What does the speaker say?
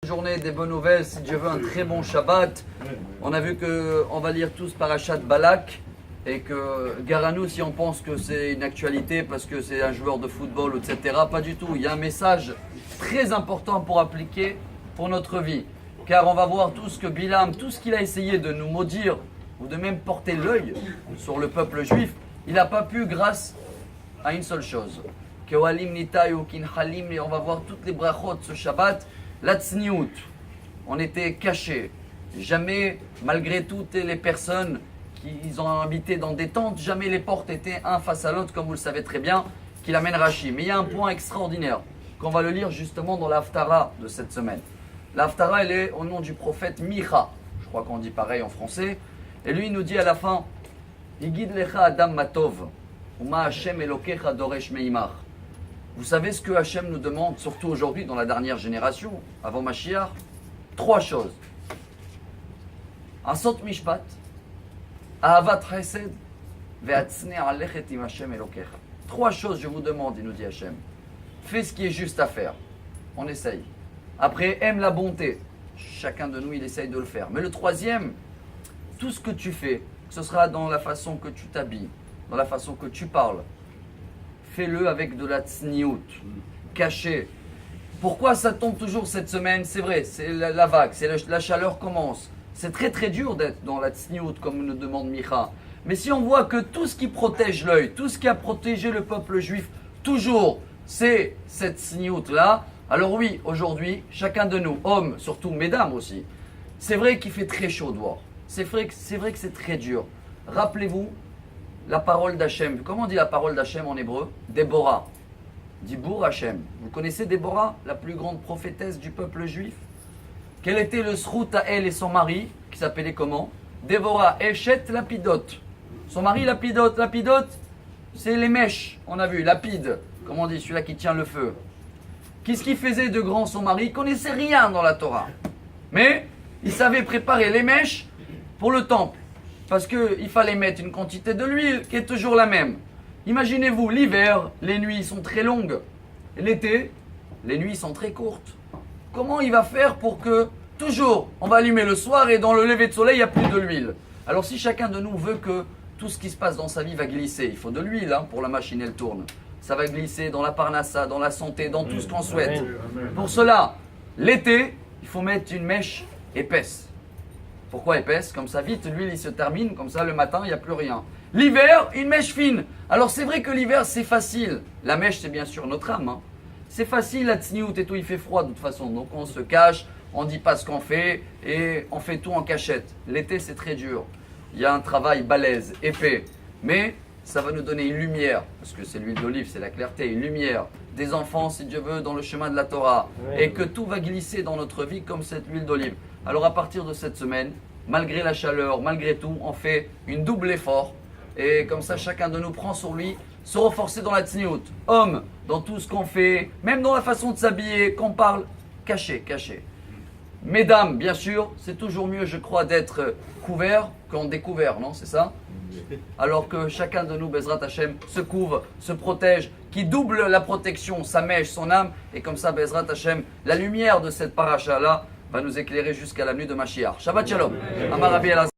Journée des bonnes nouvelles, si Dieu veut un très bon Shabbat. On a vu qu'on va lire tous Parashat Balak et que Garanou, si on pense que c'est une actualité parce que c'est un joueur de football, etc., pas du tout. Il y a un message très important pour appliquer pour notre vie. Car on va voir tout ce que Bilam, tout ce qu'il a essayé de nous maudire ou de même porter l'œil sur le peuple juif, il n'a pas pu grâce à une seule chose. Kewalim nitayu kinhalim, et on va voir toutes les brachot ce Shabbat. La tzniout, on était cachés. Jamais, malgré toutes les personnes qui ont habité dans des tentes, jamais les portes étaient un face à l'autre, comme vous le savez très bien, qu'il amène Rashi. Mais il y a un point extraordinaire, qu'on va le lire justement dans l'Haftara de cette semaine. L'Haftara, elle est au nom du prophète Micha. Je crois qu'on dit pareil en français. Et lui, il nous dit à la fin, Yigid lecha adam matov, uma Hashem elokecha doresh meimach. Vous savez ce que Hachem nous demande, surtout aujourd'hui dans la dernière génération, avant Mashiach? Trois choses. Asot mishpat, ahavat chesed, ve'atzne alechet im Hashem elokecha. Trois choses je vous demande, il nous dit Hachem. Fais ce qui est juste à faire. On essaye. Après, aime la bonté. Chacun de nous, il essaye de le faire. Mais le troisième, tout ce que tu fais, ce sera dans la façon que tu t'habilles, dans la façon que tu parles, fais-le avec de la tsniout, caché. Pourquoi ça tombe toujours cette semaine? C'est vrai, c'est la vague, la chaleur commence. C'est très très dur d'être dans la tsniout, comme nous demande Micha. Mais si on voit que tout ce qui protège l'œil, tout ce qui a protégé le peuple juif, toujours, c'est cette tsniout-là, alors oui, aujourd'hui, chacun de nous, hommes, surtout mesdames aussi, c'est vrai qu'il fait très chaud dehors. C'est vrai que c'est très dur. Rappelez-vous, la parole d'Hachem. Comment on dit la parole d'Hachem en hébreu? Déborah. Dibour Hachem. Vous connaissez Déborah, la plus grande prophétesse du peuple juif? Quel était le srout à elle et son mari, qui s'appelait comment? Déborah, Eshet Lapidot. Son mari Lapidot. Lapidot, c'est les mèches, on a vu. Lapide, comment on dit, celui-là qui tient le feu. Qu'est-ce qu'il faisait de grand son mari? Il ne connaissait rien dans la Torah. Mais il savait préparer les mèches pour le temple. Parce qu'il fallait mettre une quantité de l'huile qui est toujours la même. Imaginez-vous, l'hiver, les nuits sont très longues. L'été, les nuits sont très courtes. Comment il va faire pour que, toujours, on va allumer le soir et dans le lever de soleil, il n'y a plus de l'huile? Alors si chacun de nous veut que tout ce qui se passe dans sa vie va glisser, il faut de l'huile pour la machine, elle tourne. Ça va glisser dans la parnassa, dans la santé, dans tout ce qu'on souhaite. Pour cela, l'été, il faut mettre une mèche épaisse. Pourquoi épaisse? Comme ça, vite, l'huile, il se termine. Comme ça, le matin, il n'y a plus rien. L'hiver, une mèche fine. Alors, c'est vrai que l'hiver, c'est facile. La mèche, c'est bien sûr notre âme. C'est facile, la tsniout et tout, il fait froid de toute façon. Donc, on se cache, on ne dit pas ce qu'on fait et on fait tout en cachette. L'été, c'est très dur. Il y a un travail balèze, épais. Mais ça va nous donner une lumière, parce que c'est l'huile d'olive, c'est la clarté, une lumière. Des enfants, si Dieu veut, dans le chemin de la Torah. Et que tout va glisser dans notre vie comme cette huile d'olive. Alors à partir de cette semaine, malgré la chaleur, malgré tout, on fait une double effort. Et comme ça, chacun de nous prend sur lui, se renforcer dans la tsniout. Homme, dans tout ce qu'on fait, même dans la façon de s'habiller, qu'on parle, caché, caché. Mesdames, bien sûr, c'est toujours mieux, je crois, d'être couvert qu'en découvert, non? C'est ça? Alors que chacun de nous, Bezrat Hashem, se couvre, se protège, qui double la protection, sa mèche, son âme. Et comme ça, Bezrat Hashem, la lumière de cette paracha-là va nous éclairer jusqu'à la nuit de Mashiach. Shabbat Shalom. Amar Rabbi Elazar.